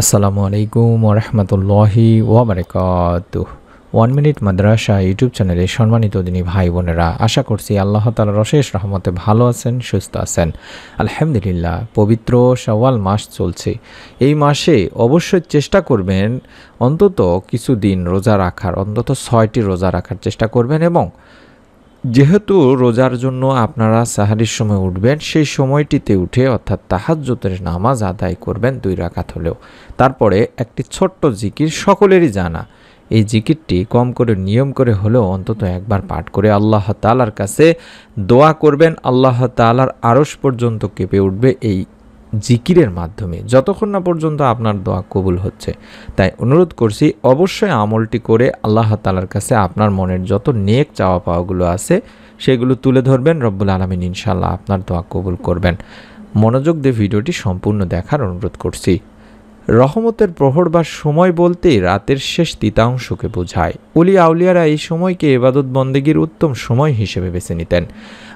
আসসালামু আলাইকুম ওয়া রাহমাতুল্লাহি ওয়া বারাকাতুহু। 1 মিনিট মাদ্রাসা ইউটিউব চ্যানেলে সম্মানিত দিনী ভাই বোনেরা, আশা করছি আল্লাহ তাআলার অশেষ রহমতে ভালো আছেন, সুস্থ আছেন। আলহামদুলিল্লাহ, পবিত্র শাওয়াল মাস চলছে। এই মাসে অবশ্যই চেষ্টা করবেন অন্তত কিছুদিন রোজা রাখার, অন্তত 6টি রোজা রাখার চেষ্টা করবেন। এবং যেহেতু রোজার জন্য আপনারা সাহারির সময় উঠবেন, সেই সময়টিতে উঠে অর্থাৎ তাহাজ্জুদের নামাজ আদায় করবেন 2 রাকাত হলেও। তারপরে একটি ছোট্ট জিকির সকলেরই জানা, এই জিকিরটি কম করে নিয়ম করে হলেও অন্তত একবার পাঠ করে আল্লাহ তাআলার কাছে দোয়া করবেন। আল্লাহ তাআলার আরশ পর্যন্ত কেঁপে উঠবে এই জিকিরের মাধ্যমে, যতক্ষণ না পর্যন্ত আপনার দোয়া কবুল হচ্ছে। তাই অনুরোধ করছি, অবশ্যই আমলটি করে আল্লাহ তাআলার কাছে আপনার মনের যত নেক চাওয়া পাওয়াগুলো আছে সেগুলো তুলে ধরবেন। রব্বুল আলামিন ইনশাআল্লাহ আপনার দোয়া কবুল করবেন। মনোযোগ দিয়ে ভিডিওটি সম্পূর্ণ দেখার অনুরোধ করছি। রহমতের প্রহর বা সময় বলতে রাতের শেষ তৃতীয়াংশকে বোঝায়। ওলি আউলিয়ারা এই সময়কে ইবাদত বন্দেগীর উত্তম সময় হিসেবে বেছে নিতেন।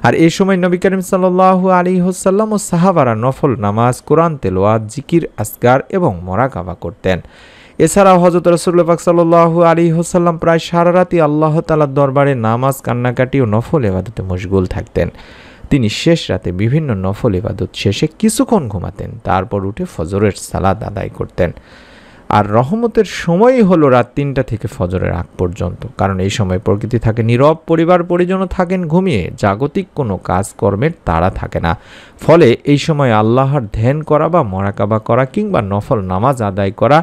আর এই সময় নবী করিম সাল্লাল্লাহু আলাইহি ওয়াসাল্লাম ও সাহাবারা নফল নামাজ, কোরআন তেলাওয়াত, জিকির, আজকার এবং মুরাকাবা করতেন। এছাড়াও হযরত রাসূলুল্লাহ পাক সাল্লাল্লাহু আলাইহি ওয়াসাল্লাম প্রায় সারা রাতই আল্লাহ তাআলার দরবারে নামাজ, কান্নাকাটি ও নফল ইবাদতে মশগুল থাকতেন। তিনি শেষ রাতে বিভিন্ন নফল ইবাদত শেষে কিছুক্ষণ ঘুমাতেন, তারপর উঠে ফজরের সালাত আদায় করতেন। আর রহমতের সময়ই হলো রাত 3টা থেকে ফজরের আগ পর্যন্ত, কারণ এই সময় প্রকৃতি থাকে নীরব, পরিবার পরিজনও থাকেন ঘুমিয়ে, জাগতিক কোনো কাজকর্মের তাড়া থাকে না। ফলে এই সময় আল্লাহর ধ্যান করা বা মুরাকাবা করা কিংবা নফল নামাজ আদায় করা,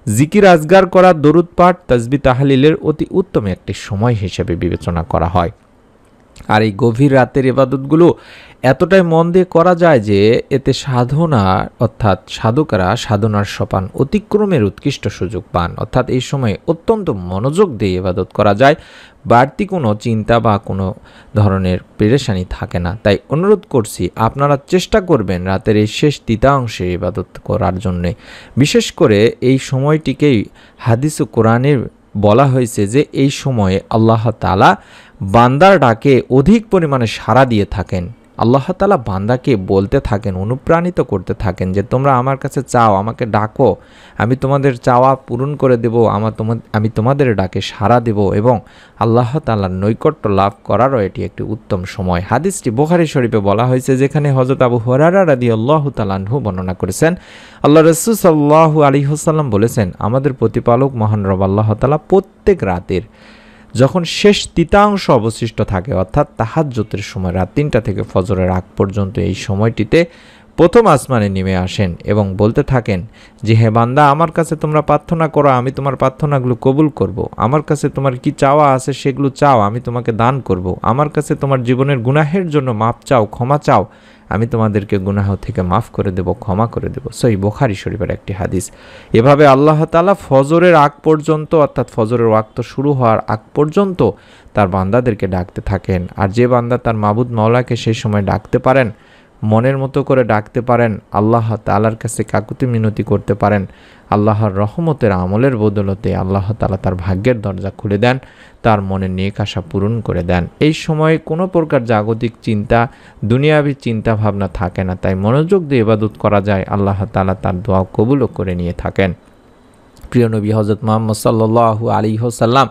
জিকির আজগার করা, দরুদ পাঠ, তাসবিহ তাহলিলের অতি উত্তম একটি সময় হিসেবে বিবেচনা করা হয়। আর এই গভীর রাতের ইবাদতগুলো এতটাই মন দিয়ে করা যায় যে এতে সাধনা অর্থাৎ সাধকরা সাধনার সোপান অতিক্রমের উৎকৃষ্ট সুযোগ পান। অর্থাৎ এই সময় অত্যন্ত মনোযোগ দিয়ে ইবাদত করা যায়, বাড়তি কোনো চিন্তা বা কোনো ধরনের পেরেশানি থাকে না। তাই অনুরোধ করছি, আপনারা চেষ্টা করবেন রাতের এই শেষ তৃতীয়াংশে ইবাদত করার জন্যে। বিশেষ করে এই সময়টিকেই হাদিস ও কোরআনের বলা হয়েছে যে এই সময়ে আল্লাহ তাআলা বান্দার ডাকে অধিক পরিমাণে সাড়া দিয়ে থাকেন। আল্লাহ তাআলা বান্দাকে বলতে থাকেন, অনুপ্রাণিত করতে থাকেন যে তোমরা আমার কাছে চাও, আমাকে ডাকো, আমি তোমাদের চাওয়া পূরণ করে দেব, আমি তোমাদের ডাকে সাড়া দেব। এবং আল্লাহ তাআলার নৈকট্য লাভ করারও এটি একটি উত্তম সময়। হাদিসটি বুখারী শরীফে বলা হয়েছে, যেখানে হযরত আবু হুরায়রা রাদিয়াল্লাহু তাআলা আনহু বর্ণনা করেছেন, আল্লাহ রাসূল সাল্লাল্লাহু আলাইহি ওয়াসাল্লাম বলেছেন, আমাদের প্রতিপালক মহান রব আল্লাহ তাআলা প্রত্যেক রাতের যখন শেষ তৃতীয়াংশ অবশিষ্ট থাকে, অর্থাৎ তাহাজ্জুদের সময় রাত 3টা থেকে ফজরের আগ পর্যন্ত, এই সময়টিতে প্রথম আসমানে নেমে আসেন এবং বলতে থাকেন যে হে বান্দা, আমার কাছে তোমরা প্রার্থনা করো, আমি তোমার প্রার্থনাগুলো কবুল করব। আমার কাছে তোমার কি চাওয়া আছে সেগুলো চাও, আমি তোমাকে দান করব। আমার কাছে তোমার জীবনের গুনাহের জন্য মাপ চাও, ক্ষমা চাও, আমি তোমাদেরকে গুনাহ থেকে মাফ করে দেব, ক্ষমা করে দেব। সহিহ বুখারী শরীফের একটি হাদিস। এভাবে আল্লাহ তাআলা ফজরের আগ পর্যন্ত, অর্থাৎ ফজরের ওয়াক্ত শুরু হওয়ার আগ পর্যন্ত তার বান্দাদেরকে ডাকতে থাকেন। আর যে বান্দা তার মাবুদ মাওলাকে সেই সময় ডাকতে পারেন, মনের মতো করে ডাকতে পারেন, আল্লাহ তাআলার কাছে কাকুতি মিনতি করতে পারেন, আল্লাহর রহমতের আমলের বদলতে আল্লাহ তাআলা তার ভাগ্যের দরজা খুলে দেন, তার মনের নেক আশা পূরণ করে দেন। এই সময়ে কোনো প্রকার জাগতিক চিন্তা, দুনিয়াবী চিন্তা ভাবনা থাকে না। তাই মনোযোগ দিয়ে ইবাদত করা যায়, আল্লাহ তাআলা তার দোয়া কবুলও করে নিয়ে থাকেন। প্রিয় নবী হযরত মুহাম্মদ সাল্লাল্লাহু আলাইহি ওয়াসাল্লাম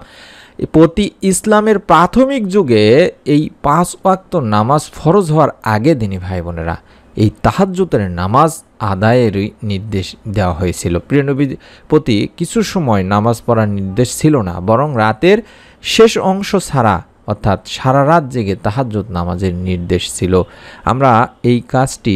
প্রতি ইসলামের প্রাথমিক যুগে এই 5 ওয়াক্ত নামাজ ফরজ হওয়ার আগে দিনী ভাই বোনেরা এই তাহাজ্জুদের নামাজ আদায়ের নির্দেশ দেওয়া হয়েছিল। প্রিয় নবীর প্রতি কিছু সময় নামাজ পড়ার নির্দেশ ছিল না, বরং রাতের শেষ অংশ ছাড়া অর্থাৎ সারা রাত জেগে তাহাজ্জুদ নামাজের নির্দেশ ছিল। আমরা এই কাজটি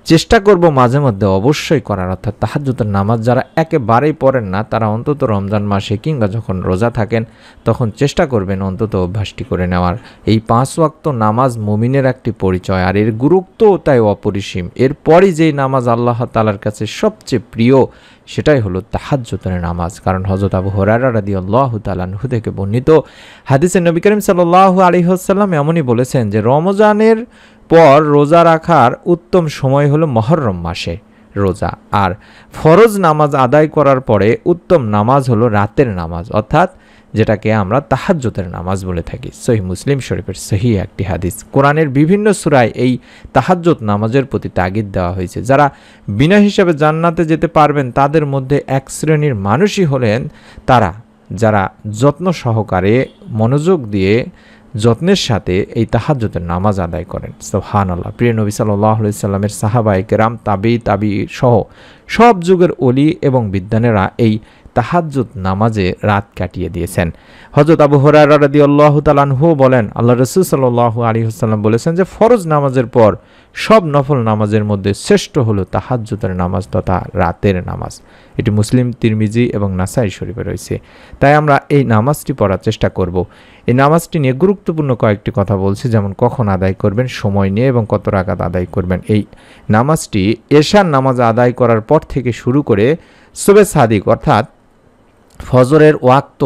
চেষ্টা করব মাঝে মধ্যে অবশ্যই করার। অর্থাৎ তাহাজ্জুদের নামাজ যারা একেবারেই পড়েন না, তারা অন্তত রমজান মাসে কিংবা যখন রোজা থাকেন তখন চেষ্টা করবেন অন্তত অভ্যাসটি করে নেওয়ার। এই 5 ওয়াক্ত নামাজ মুমিনের একটি পরিচয়, আর এর গুরুত্বও তাই অপরিসীম। এরপরই যেই নামাজ আল্লাহ তাআলার কাছে সবচেয়ে প্রিয় সেটাই হলো তাহাজ্জুদের নামাজ। কারণ হযরত আবু হুরায়রা রাদিয়াল্লাহু তাআলা আনহু থেকে বর্ণিত হাদিসে নবী করিম সাল্লাল্লাহু আলাইহি ওয়াসাল্লাম এমনই বলেছেন যে রমজানের পর রোজা রাখার উত্তম সময় হলো মুহররম মাসে রোজা, আর ফরজ নামাজ আদায় করার পরে উত্তম নামাজ হলো রাতের নামাজ, অর্থাৎ যেটাকে আমরা তাহাজ্জুদের নামাজ বলে থাকি। সহিহ মুসলিম শরীফের সহিহ একটি হাদিস। কোরআনের বিভিন্ন সূরায় এই তাহাজ্জুদ নামাজের প্রতি তাগিদ দেওয়া হয়েছে। যারা বিনা হিসাবে জান্নাতে যেতে পারবেন তাদের মধ্যে এক শ্রেণীর মানুষই হলেন তারা যারা যত্ন সহকারে মনোযোগ দিয়ে যত্নের সাথে এই তাহাজ্জুদের নামাজ আদায় করেন। সুবহানাল্লাহ। প্রিয় নবী সাল্লাল্লাহু আলাইহি সাল্লামের সাহাবায়ে কেরাম, তাবি সহ সব যুগের ওলি এবং বিদ্বানেরা এই তাহাজ্জুদ নামাজে রাত কাটিয়ে দিয়েছেন। হযরত আবু হুরায়রা রাদিয়াল্লাহু তাআলা আনহু বলেন, আল্লাহ রাসূল সাল্লাল্লাহু আলাইহি ওয়াসাল্লাম বলেছেন যে ফরজ নামাজের পর সব নফল নামাজের মধ্যে শ্রেষ্ঠ হলো তাহাজ্জুদের নামাজ তথা রাতের নামাজ। এটি মুসলিম, তিরমিজি এবং নাসাই শরীফে রয়েছে। তাই আমরা এই নামাজটি পড়ার চেষ্টা করব। এই নামাজটি নিয়ে গুরুত্বপূর্ণ কয়েকটি কথা বলছি, যেমন কখন আদায় করবেন, সময় নিয়ে এবং কত রাকাত আদায় করবেন। এই নামাজটি এশার নামাজ আদায় করার পর থেকে শুরু করে সুবহে সাদিক অর্থাৎ ফজরের ওয়াক্ত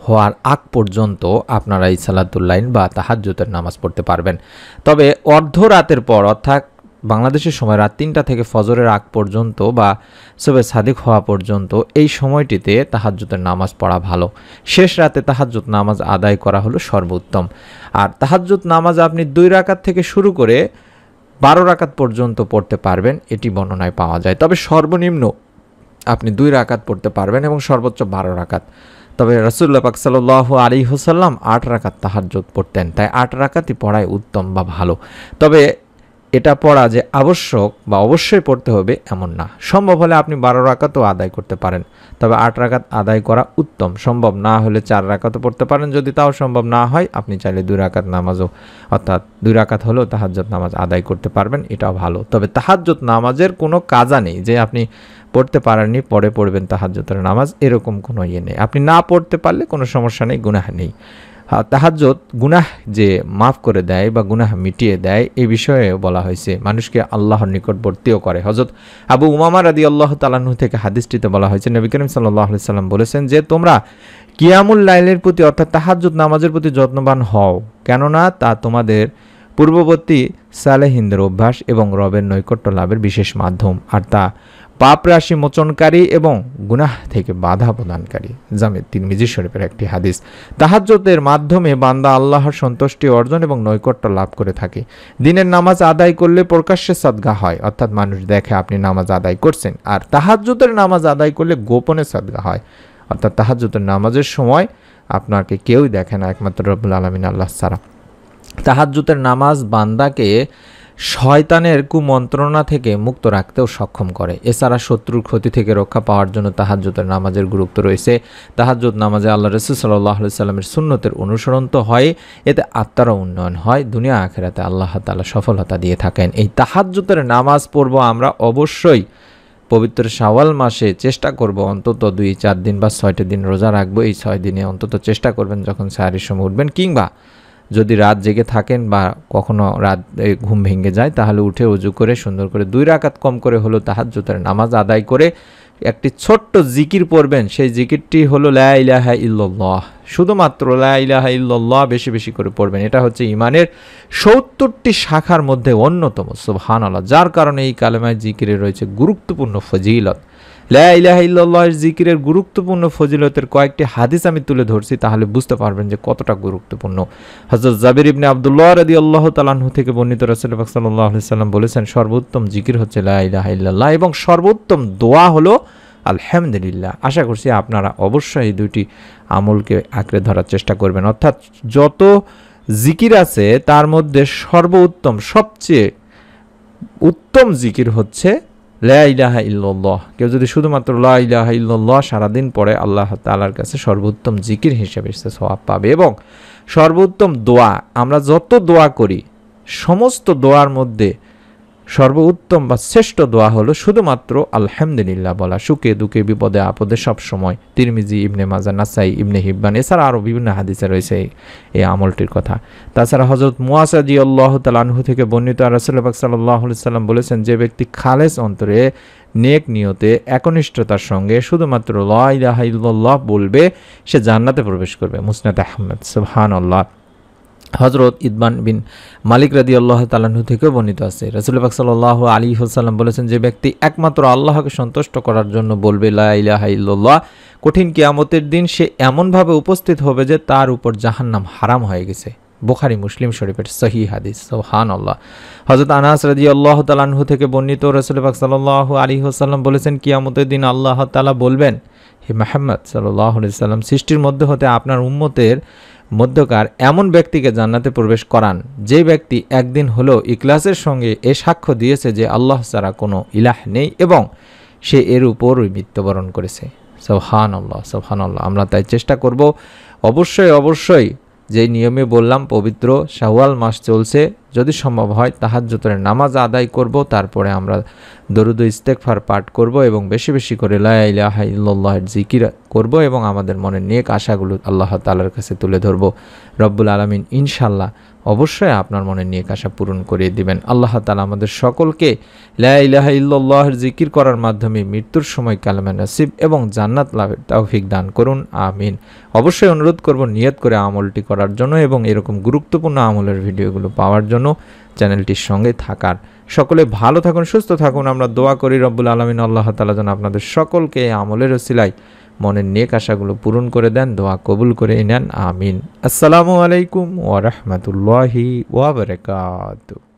হওয়ার আগ পর্যন্ত আপনারা এই সালাতুল লাইল বা তাহাজ্জুদের নামাজ পড়তে পারবেন। তবে অর্ধরাতের পর অর্থাৎ বাংলাদেশের সময় রাত ৩টা থেকে ফজরের আগ পর্যন্ত বা সুবহে সাদিক হওয়া পর্যন্ত এই সময়টিতে তাহাজ্জুদের নামাজ পড়া ভালো। শেষ রাতে তাহাজ্জুদ নামাজ আদায় করা হলো সর্বোত্তম। আর তাহাজ্জুদ নামাজ আপনি 2 রাকাত থেকে শুরু করে 12 রাকাত পর্যন্ত পড়তে পারবেন, এটি বর্ণনায় পাওয়া যায়। তবে সর্বনিম্ন আপনি 2 রাকাত পড়তে পারবেন এবং সর্বোচ্চ 12 রাকাত। তবে রাসূলুল্লাহ পাক সাল্লাল্লাহু আলাইহি ওয়াসাল্লাম 8 রাকাত তাহাজ্জুদ পড়তেন, তাই 8 রাকাতই পড়াই উত্তম বা ভালো। তবে এটা পড়া যে আবশ্যক বা অবশ্যই পড়তে হবে এমন না। সম্ভব হলে আপনি 12 রাকাতও আদায় করতে পারেন, তবে 8 রাকাত আদায় করা উত্তম। সম্ভব না হলে 4 রাকাতও পড়তে পারেন। যদি তাও সম্ভব না হয় আপনি চাইলে 2 রাকাত নামাজও অর্থাৎ 2 রাকাত হলেও তাহাজ্জুদ নামাজ আদায় করতে পারবেন, এটাও ভালো। তবে তাহাজ্জুদ নামাজের কোনো কাজা নেই যে আপনি পড়তে পারেননি পরে পড়বেন তাহাজ্জুদের নামাজ, এরকম কোনো ইয়ে নেই। আপনি না পড়তে পারলে কোনো সমস্যা নেই, গুনাহ নেই। তাহাজ্জুদ গুনাহ যে মাফ করে দেয় বা গুনাহ মিটিয়ে দেয় এই বিষয়ে বলা হয়েছে, মানুষকে আল্লাহর নিকটবর্তীও করে। হযরত আবু উমামা রাদিয়াল্লাহু তাআলা আনহু থেকে হাদিসটিতে বলা হয়েছে, নবী করিম সাল্লাল্লাহু আলাইহি সাল্লাম বলেছেন যে তোমরা কিয়ামুল লাইলের প্রতি অর্থাৎ তাহাজ্জুদ নামাজের প্রতি যত্নবান হও, কেননা তা তোমাদের পূর্ববর্তী সালেহিনদের অভ্যাস এবং রবের নৈকট্য লাভের বিশেষ মাধ্যম, আর তা পাপ রাশি মোচনকারী এবং গুনাহ থেকে বাধা প্রদানকারী। জামে তিরমিজি শরীফের একটি হাদিস। তাহাজ্জুদের মাধ্যমে বান্দা আল্লাহর সন্তুষ্টি অর্জন এবং নৈকট্য লাভ করে থাকে। দিনের নামাজ আদায় করলে প্রকাশ্যে সাদগা হয়, অর্থাৎ মানুষ দেখে আপনি নামাজ আদায় করছেন। আর তাহাজ্জুদের নামাজ আদায় করলে গোপনে সাদগা হয়, অর্থাৎ তাহাজ্জুদের নামাজের সময় আপনাকে কেউই দেখে না একমাত্র রব্বুল আলামিন আল্লাহ ছাড়া। তাহাজ্জুদের নামাজ বান্দাকে শয়তানের কুমন্ত্রণা থেকে মুক্ত রাখতেও সক্ষম করে। এছাড়া শত্রুর ক্ষতি থেকে রক্ষা পাওয়ার জন্য তাহাজ্জুদের নামাজের গুরুত্ব রয়েছে। তাহাজ্জুদ নামাজে আল্লাহ রাসূল সাল্লাল্লাহু আলাইহি সাল্লামের সুন্নতের অনুসরণ তো হয়, এতে আত্মারও উন্নয়ন হয়, দুনিয়া আখিরাতে আল্লাহ তাআলা সফলতা দিয়ে থাকেন। এই তাহাজ্জুদের নামাজ পড়ব আমরা অবশ্যই পবিত্র শাওয়াল মাসে। চেষ্টা করব অন্তত 2-4 দিন বা 6টি দিন রোজা রাখবো। এই 6 দিনে অন্তত চেষ্টা করবেন যখন সাহারির সময় উঠবেন, কিংবা যদি রাত জেগে থাকেন বা কখনো রাত ঘুম ভেঙে যায় তাহলে উঠে ওযু করে সুন্দর করে 2 রাকাত কম করে হলো তাহাজ্জুদের নামাজ আদায় করে একটি ছোট্ট জিকির পড়বেন। সেই জিকিরটি হলো লা ইলাহা ইল্লাল্লাহ, শুধুমাত্র লা ইলাহা ইল্লাল্লাহ বেশি বেশি করে পড়বেন। এটা হচ্ছে ঈমানের 70টি শাখার মধ্যে অন্যতম, সুবহানাল্লাহ, যার কারণে এই কালেমায় জিকিরে রয়েছে গুরুত্বপূর্ণ ফজিলত। লা ইলাহা ইল্লাল্লাহর জিকিরের গুরুত্বপূর্ণ ফজিলতের কয়েকটি হাদিস আমি তুলে ধরছি, তাহলে বুঝতে পারবেন যে কতটা গুরুত্বপূর্ণ। হযরত জাবির ইবনে আব্দুল্লাহ রাদিয়াল্লাহু তাআলা আনহু থেকে বর্ণিত, রাসূলুল্লাহ সাল্লাল্লাহু আলাইহি সাল্লাম বলেছেন, সর্বোত্তম জিকির হচ্ছে লা ইলাহা ইল্লাল্লাহ এবং সর্বোত্তম দোয়া হলো আলহামদুলিল্লাহ। আশা করছি আপনারা অবশ্যই এই দুটি আমলকে আঁকড়ে ধরার চেষ্টা করবেন। অর্থাৎ যত জিকির আছে তার মধ্যে সর্বোত্তম সবচেয়ে উত্তম জিকির হচ্ছে লা ইলাহা ইল্লাল্লাহ। কেউ যদি শুধুমাত্র লা ইলাহা ইল্লাল্লাহ সারাদিন পড়ে আল্লাহ তাআলার কাছে সর্বোত্তম জিকির হিসেবে সে সওয়াব পাবে। এবং সর্বোত্তম দোয়া, আমরা যত দোয়া করি সমস্ত দোয়ার মধ্যে সর্বোত্তম বা শ্রেষ্ঠ দোয়া হলো শুধুমাত্র আলহামদুলিল্লাহ বলা, সুখে দুঃখে বিপদে আপদে সব সময়। তিরমিজি, ইবনে মাজাহ, নাসাই, ইবনে হিব্বান, এছাড়া আরও বিভিন্ন হাদিসে রয়েছে এই আমলটির কথা। তাছাড়া হযরত মুয়াজ রাদিয়াল্লাহু তাআলা আনহু থেকে বর্ণিত, রাসূলুল্লাহ সাল্লাল্লাহু আলাইহি সাল্লাম বলেছেন, যে ব্যক্তি খালেস অন্তরে নেক নিয়তে একনিষ্ঠতার সঙ্গে শুধুমাত্র লা ইলাহা ইল্লাল্লাহ বলবে সে জান্নাতে প্রবেশ করবে। মুসনাদ আহমদ। সুবহানাল্লাহ। হজরত ইদবান বিন মালিক রাদিয়াল্লাহু তাআলা আনহু থেকেও বর্ণিত আছে, রাসূল পাক সাল্লাল্লাহু আলাইহি ওয়াসাল্লাম বলেছেন, যে ব্যক্তি একমাত্র আল্লাহকে সন্তুষ্ট করার জন্য বলবে লা ইলাহা ইল্লাল্লাহ, কঠিন কিয়ামতের দিন সে এমনভাবে উপস্থিত হবে যে তার উপর জাহান্নাম হারাম হয়ে গেছে। বুখারী মুসলিম শরীফের সহিহ হাদিস। সুবহানাল্লাহ। হযরত আনাস রাদিয়াল্লাহু তাআলা আনহু থেকে বর্ণিত, রাসূল পাক সাল্লাল্লাহু আলাইহি ওয়াসাল্লাম বলেছেন, কিয়ামতের দিন আল্লাহ তাআলা বলবেন, হে মুহাম্মদ সাল্লাল্লাহু আলাইহি ওয়াসাল্লাম, সৃষ্টির মধ্যে হতে আপনার উম্মতের মধ্যকার এমন ব্যক্তিকে জান্নাতে প্রবেশ করান যে ব্যক্তি একদিন হলো ইখলাসের সঙ্গে এ সাক্ষ্য দিয়েছে যে আল্লাহ ছাড়া কোনো ইলাহ নেই এবং সে এর উপরই মৃত্যুবরণ করেছে। সুবহানাল্লাহ, সুবহানাল্লাহ। আমরা তাই চেষ্টা করব অবশ্যই যে নিয়মে বললাম, পবিত্র শাওয়াল মাস চলছে, যদি সম্ভব হয় তাহাজ্জুদের নামাজ আদায় করব, তারপরে আমরা দরুদ ও ইস্তেগফার পাঠ করব এবং বেশি বেশি করে লা ইলাহা ইল্লাল্লাহের জিকির করব এবং আমাদের মনের নেক আশাগুলো আল্লাহ তাআলার কাছে তুলে ধরব। রব্বুল আলামিন ইনশাআল্লাহ অবশ্যই আপনার মনের নেক আশা পূরণ করিয়ে দিবেন। আল্লাহ তাআলা আমাদের সকলকে লা ইলাহা ইল্লাল্লাহের জিকির করার মাধ্যমে মৃত্যুর সময় কালেমা নসিব এবং জান্নাত লাভের তৌফিক দান করুন, আমিন। অবশ্যই অনুরোধ করব নিয়ত করে আমলটি করার জন্য এবং এরকম গুরুত্বপূর্ণ আমলের ভিডিওগুলো পাওয়ার জন্য চ্যানেলটির সঙ্গে থাকার। সকলে ভালো থাকুন, সুস্থ থাকুন। আমরা দোয়া করি রব্বুল আলামিন আল্লাহ তাআলা যেন আপনাদের সকলকে আমলের ওসিলায় মনের নেক আশাগুলো পূরণ করে দেন, দোয়া কবুল করে নেন, আমিন। আসসালামু আলাইকুম ওয়া রাহমাতুল্লাহি ওয়া বারাকাতুহু।